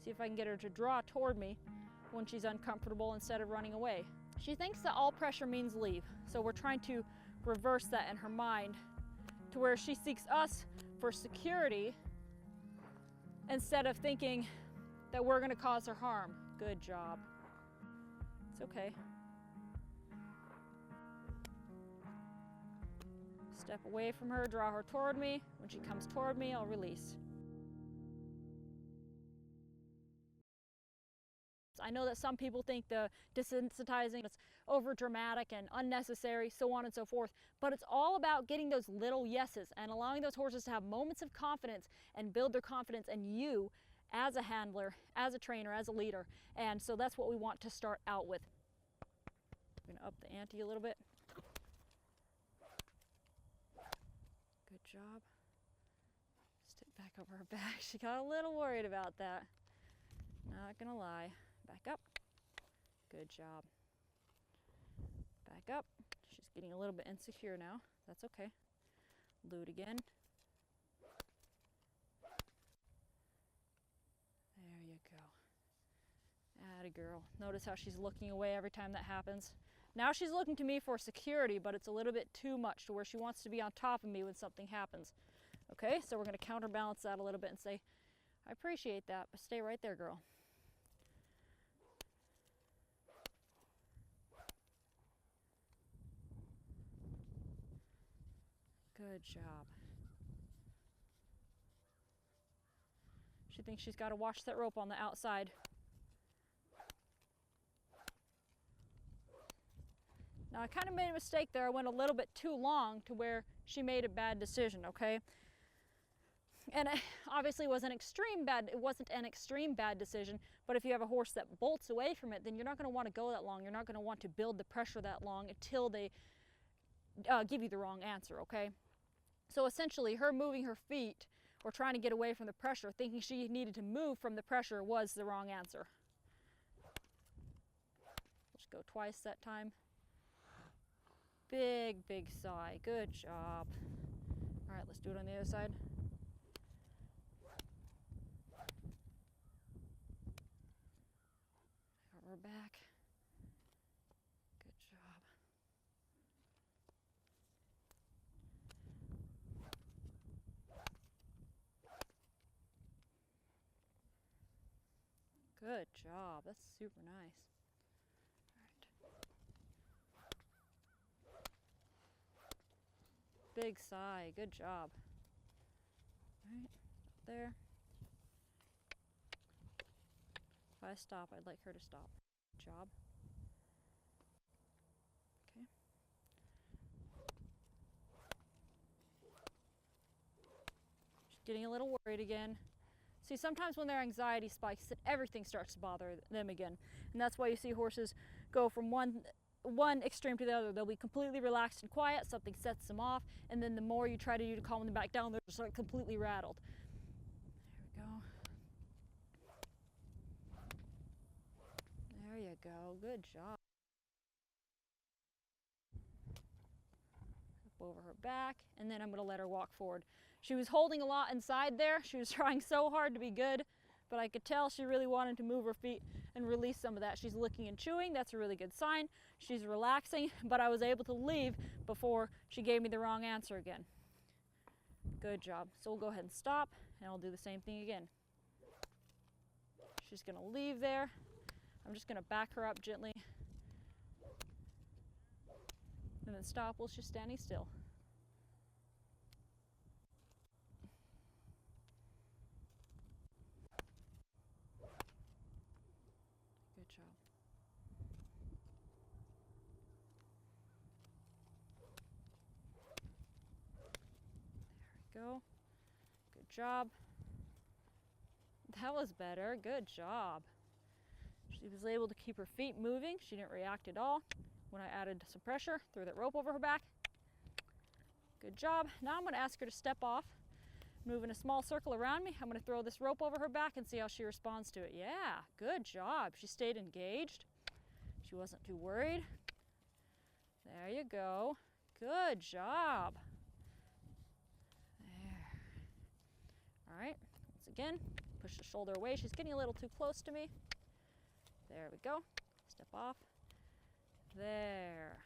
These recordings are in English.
See if I can get her to draw toward me when she's uncomfortable instead of running away. She thinks that all pressure means leave, so we're trying to reverse that in her mind to where she seeks us for security instead of thinking that we're going to cause her harm. Good job. It's okay. Step away from her, draw her toward me. When she comes toward me, I'll release. I know that some people think the desensitizing is over dramatic and unnecessary, so on and so forth, but it's all about getting those little yeses and allowing those horses to have moments of confidence and build their confidence in you as a handler, as a trainer, as a leader. And so that's what we want to start out with. I'm going to up the ante a little bit. Good job. Stick back over her back. She got a little worried about that. Not gonna lie. Back up. Good job. Back up. She's getting a little bit insecure now. That's okay. Do it again. There you go. Atta girl. Notice how she's looking away every time that happens. Now she's looking to me for security, but it's a little bit too much to where she wants to be on top of me when something happens. Okay, so we're going to counterbalance that a little bit and say, I appreciate that, but stay right there, girl. Good job. She thinks she's got to watch that rope on the outside. Now I kind of made a mistake there. I went a little bit too long to where she made a bad decision, okay? And it obviously wasn't it wasn't an extreme bad decision, but if you have a horse that bolts away from it, then you're not going to want to go that long. You're not going to want to build the pressure that long until they give you the wrong answer, okay? So essentially her moving her feet or trying to get away from the pressure, thinking she needed to move from the pressure, was the wrong answer. Let's go twice that time. Big, big sigh. Good job. All right, let's do it on the other side. Cover back. Good job. Good job. That's super nice. Big sigh. Good job. All right, up there. If I stop, I'd like her to stop. Good job. Okay. She's getting a little worried again. See, sometimes when their anxiety spikes, everything starts to bother them again. And that's why you see horses go from one extreme to the other. They'll be completely relaxed and quiet, something sets them off, and then the more you try to do to calm them back down, they're just like completely rattled. There we go. There you go. Good job. Up over her back, and then I'm going to let her walk forward. She was holding a lot inside there. She was trying so hard to be good, but I could tell she really wanted to move her feet and release some of that. She's licking and chewing. That's a really good sign. She's relaxing, but I was able to leave before she gave me the wrong answer again. Good job. So we'll go ahead and stop, and I'll do the same thing again. She's going to leave there. I'm just going to back her up gently, and then stop while she's standing still. Good job. There we go. Good job. That was better. Good job. She was able to keep her feet moving. She didn't react at all. When I added some pressure, threw that rope over her back. Good job. Now I'm going to ask her to step off, move in a small circle around me. I'm going to throw this rope over her back and see how she responds to it. Yeah, good job. She stayed engaged. She wasn't too worried. There you go. Good job. There. All right, once again, push the shoulder away. She's getting a little too close to me. There we go. Step off. There.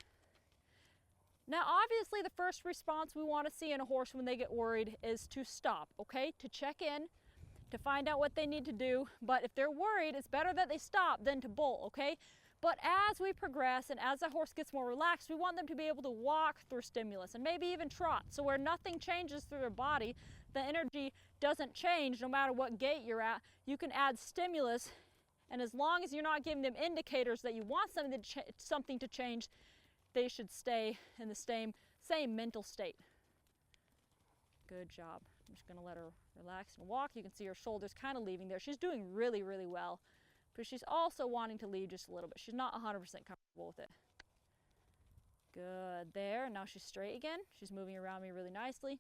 Now, obviously, the first response we want to see in a horse when they get worried is to stop, okay? To check in, to find out what they need to do. But if they're worried, it's better that they stop than to bolt, okay? But as we progress and as the horse gets more relaxed, we want them to be able to walk through stimulus and maybe even trot. So where nothing changes through their body, the energy doesn't change no matter what gait you're at, you can add stimulus. And as long as you're not giving them indicators that you want something to change, they should stay in the same mental state. Good job. I'm just going to let her relax and walk. You can see her shoulders kind of leaving there. She's doing really, really well, but she's also wanting to leave just a little bit. She's not 100% comfortable with it. Good there. Now she's straight again. She's moving around me really nicely.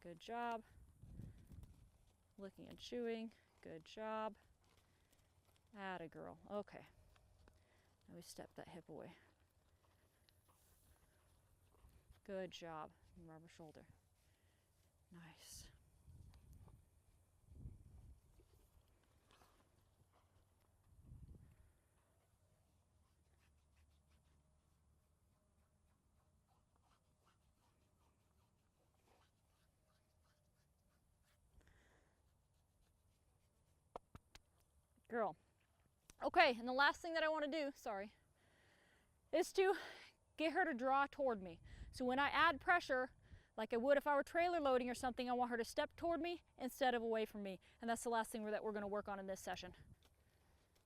Good job. Licking and chewing. Good job. Atta girl. Okay. Now we step that hip away. Good job. Rub her shoulder. Nice. Girl. Okay, and the last thing that I want to do, sorry, is to get her to draw toward me. So when I add pressure, like I would if I were trailer loading or something, I want her to step toward me instead of away from me. And that's the last thing that we're going to work on in this session.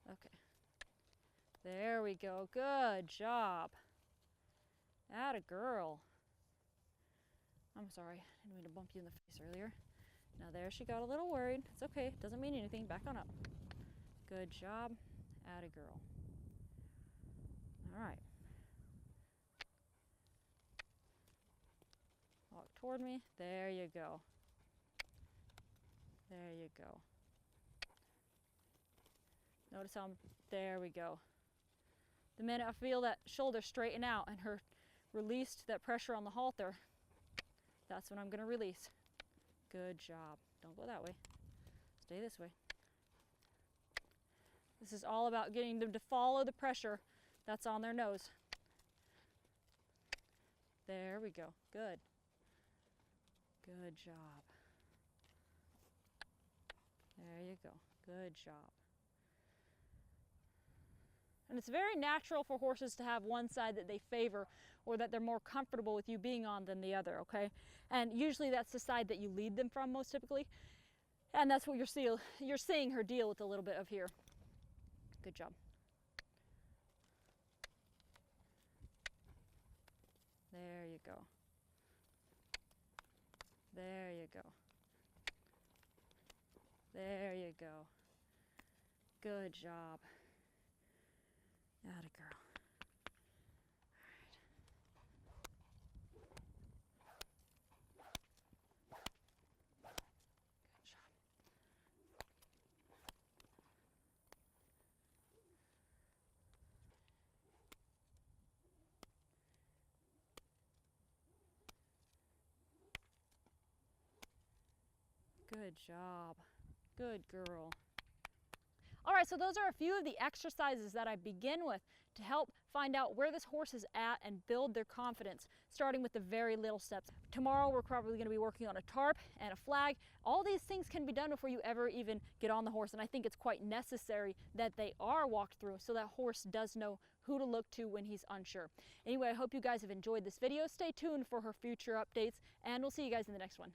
Okay. There we go. Good job. Atta girl. I'm sorry. I didn't mean to bump you in the face earlier. Now there she got a little worried. It's okay. It doesn't mean anything. Back on up. Good job. Atta girl. All right. Walk toward me. There you go. There you go. Notice how there we go. The minute I feel that shoulder straighten out and her released that pressure on the halter, that's when I'm going to release. Good job. Don't go that way. Stay this way. This is all about getting them to follow the pressure that's on their nose. There we go. Good. Good job. There you go. Good job. And it's very natural for horses to have one side that they favor or that they're more comfortable with you being on than the other, okay? And usually that's the side that you lead them from most typically. And that's what you're seeing her deal with a little bit of here. Good job. There you go. There you go. There you go. Good job. Atta girl. Good job. Good girl. All right, so those are a few of the exercises that I begin with to help find out where this horse is at and build their confidence, starting with the very little steps. Tomorrow, we're probably going to be working on a tarp and a flag. All these things can be done before you ever even get on the horse, and I think it's quite necessary that they are walked through so that horse does know who to look to when he's unsure. Anyway, I hope you guys have enjoyed this video. Stay tuned for her future updates, and we'll see you guys in the next one.